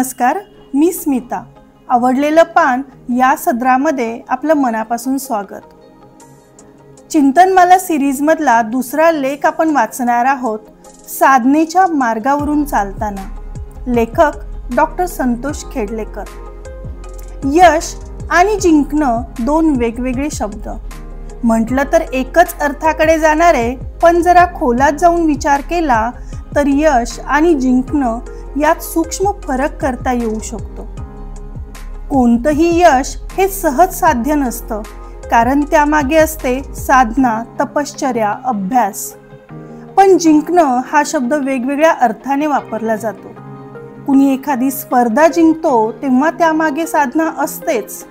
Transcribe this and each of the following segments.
नमस्कार, मी स्मिता. आवडलेलं पान या सदरामध्ये आपलं मनापासून स्वागत. चिंतनमाला सिरीजमधला दुसरा लेख आपण वाचणार आहोत, साधनेच्या मार्गावरून चालताना. लेखक डॉक्टर संतोष खेडलेकर. यश आणि जिंकणं दोन वेगवेगळे शब्द. म्हटलं तर एकच अर्थाकडे जाणारे, पण जरा खोलात जाऊन विचार केला तर यश आणि जिंकणं यात सूक्ष्म फरक करता येऊ शकतो. कोणतंही यश हे सहज साध्य नसतं, कारण त्यामागे असते साधना, तपश्चर्या, अभ्यास. पण जिंकणं हा शब्द वेगवेगळ्या अर्थाने वापरला जातो. कुणी एखादी स्पर्धा जिंकतो तेव्हा त्यामागे साधना असतेच.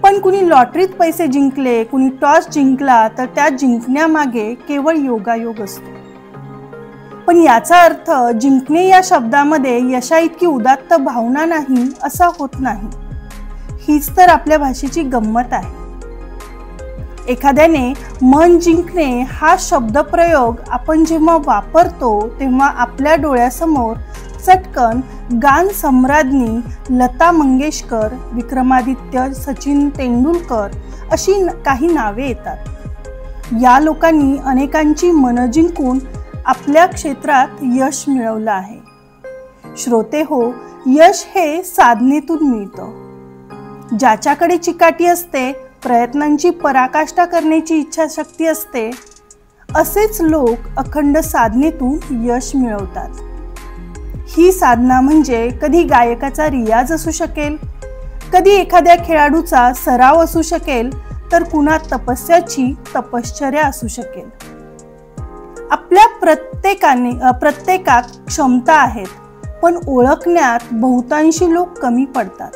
पण कुणी लॉटरीत पैसे जिंकले, कुणी टॉस जिंकला तर त्या जिंकण्यामागे केवळ योगायोग असतो. पण याचा अर्थ जिंकणे या शब्दामध्ये यशा इतकी उदात्त भावना नाही असा होत नाही. हीच तर आपल्या भाषेची गंमत आहे. एखाद्याने मन जिंकणे हा शब्दप्रयोग आपण जेव्हा वापरतो तेव्हा आपल्या डोळ्यासमोर चटकन गान सम्राज्ञी लता मंगेशकर, विक्रमादित्य, सचिन तेंडुलकर अशी काही नावे येतात. या लोकांनी अनेकांची मनं जिंकून आपल्या क्षेत्रात यश मिळवलं आहे. श्रोते हो, यश हे साधनेतून मिळतं. ज्याच्याकडे चिकाटी असते, प्रयत्नांची पराकाष्ठा करण्याची इच्छाशक्ती असते, असेच लोक अखंड साधनेतून यश मिळवतात. ही साधना म्हणजे कधी गायकाचा रियाज असू शकेल, कधी एखाद्या खेळाडूचा सराव असू शकेल, तर कुणा तपस्याची तपश्चर्या असू शकेल. आपल्या प्रत्येकात क्षमता आहेत, पण ओळखण्यात बहुतांशी लोक कमी पडतात.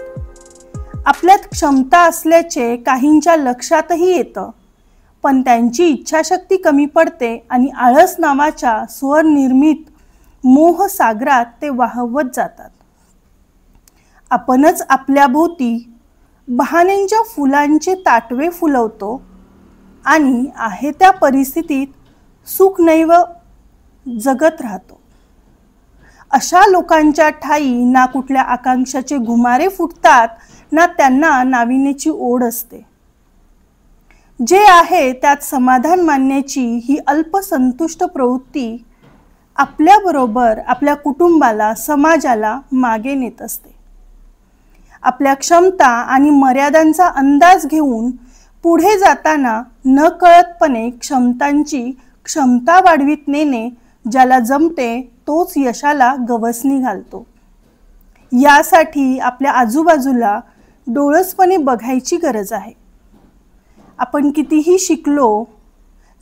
आपल्यात क्षमता असल्याचे काहींच्या लक्षातही येतं, पण त्यांची इच्छाशक्ती कमी पडते आणि आळस नावाच्या स्वनिर्मित मोहसागरात ते वाहवत जातात. आपणच आपल्या भोवती बहाण्यांच्या फुलांचे ताटवे फुलवतो आणि आहे त्या परिस्थितीत सुख नैव जगत राहतो. अशा लोकांच्या ठाई ना कुठल्या आकांक्षाचे घुमारे फुटतात, ना त्यांना नाविन्याची ओढ असते. जे आहे त्यात समाधान मानण्याची ही अल्पसंतुष्ट प्रवृत्ती आपल्याबरोबर आपल्या कुटुंबाला, समाजाला मागे नेत असते. आपल्या क्षमता आणि मर्यादांचा अंदाज घेऊन पुढे जाताना नकळतपणे क्षमतांची क्षमता वाढवीत नेणे ज्याला जमते तोच यशाला गवसणी घालतो. यासाठी आपल्या आजूबाजूला डोळसपणे बघायची गरज आहे. आपण कितीही शिकलो,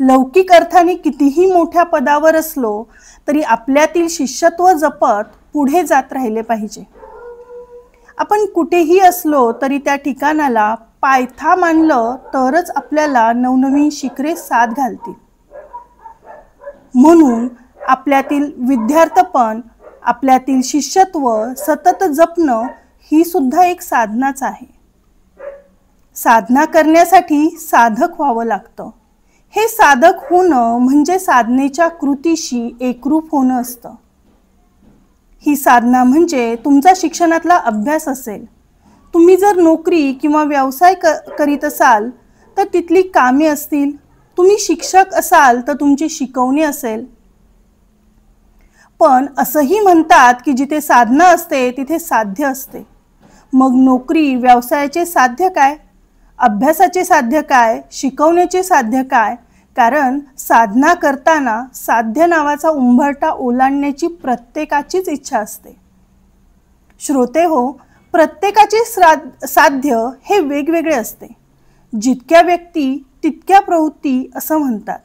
लौकिक अर्थाने कितीही मोठ्या पदावर असलो, तरी आपल्यातील शिष्यत्व जपत पुढे जात राहिले पाहिजे. आपण कुठेही असलो तरी त्या ठिकाणाला पायथा मानलं तरच आपल्याला नवनवीन शिखरे साथ घालतील. म्हणून आपल्यातील विद्यार्थीपण, आपल्यातील शिष्यत्व सतत जपणं ही सुद्धा एक साधनाच आहे. साधना करण्यासाठी साधक व्हावं लागतं. हे साधक होणं म्हणजे साधनेच्या कृतीशी एकरूप होणं असतं. ही साधना म्हणजे तुमचा शिक्षणातला अभ्यास असेल. तुम्ही जर नोकरी किंवा व्यवसाय करीत असाल तर तिथली कामे असतील. तुम्ही शिक्षक असाल तर तुमची शिकवणी असेल. पण असंही म्हणतात की जिथे साधना असते तिथे साध्य असते. मग नोकरी, व्यवसायाचे साध्य काय? अभ्यासाचे साध्य काय? शिकवण्याचे साध्य काय? कारण साधना करताना साध्य नावाचा उंबरठा ओलांडण्याची प्रत्येकाचीच इच्छा असते. श्रोते हो, प्रत्येकाचे साध्य हे वेगवेगळे असते. जितक्या व्यक्ती तितक्या प्रवृत्ती असं म्हणतात.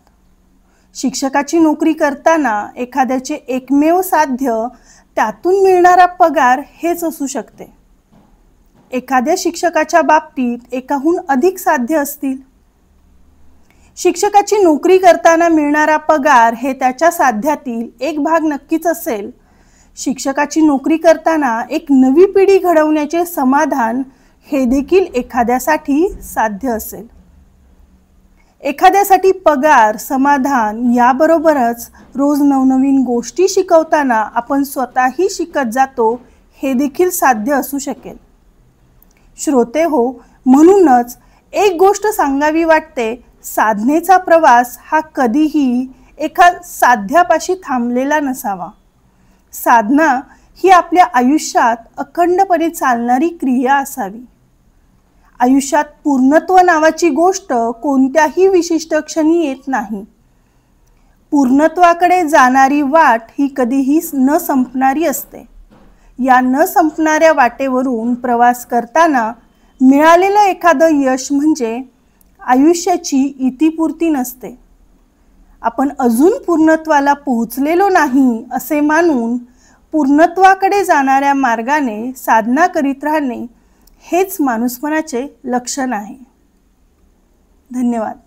शिक्षकाची नोकरी करताना एखाद्याचे एकमेव साध्य त्यातून मिळणारा पगार हेच असू शकते. एखाद्या शिक्षकाच्या बाबतीत एकाहून अधिक साध्य असतील. शिक्षकाची नोकरी करताना मिळणारा पगार हे त्याच्या साध्यातील एक भाग नक्कीच असेल. शिक्षकाची नोकरी करताना एक नवी पिढी घडवण्याचे समाधान हे देखील एखाद्यासाठी साध्य असेल. एखाद्यासाठी पगार, समाधान याबरोबरच रोज नवनवीन गोष्टी शिकवताना आपण स्वतःही शिकत जातो हे देखील साध्य असू शकेल. श्रोते हो, म्हणूनच एक गोष्ट सांगावी वाटते, साधनेचा प्रवास हा कधीही एका साध्यापाशी थांबलेला नसावा. साधना ही आपल्या आयुष्यात अखंडपणे चालणारी क्रिया असावी. आयुष्यात पूर्णत्व नावाची गोष्ट कोणत्याही विशिष्ट क्षणी येत नाही. पूर्णत्वाकडे जाणारी वाट ही कधीही न संपणारी असते. या न संपणाऱ्या वाटेवरून प्रवास करताना मिळालेलं एखादं यश म्हणजे आयुष्याची इतिपूर्ती नसते. आपण अजून पूर्णत्वाला पोहोचलेलो नाही असे मानून पूर्णत्वाकडे जाणाऱ्या मार्गाने साधना करीत राहणे हेच माणूसपणाचे लक्षण आहे. धन्यवाद.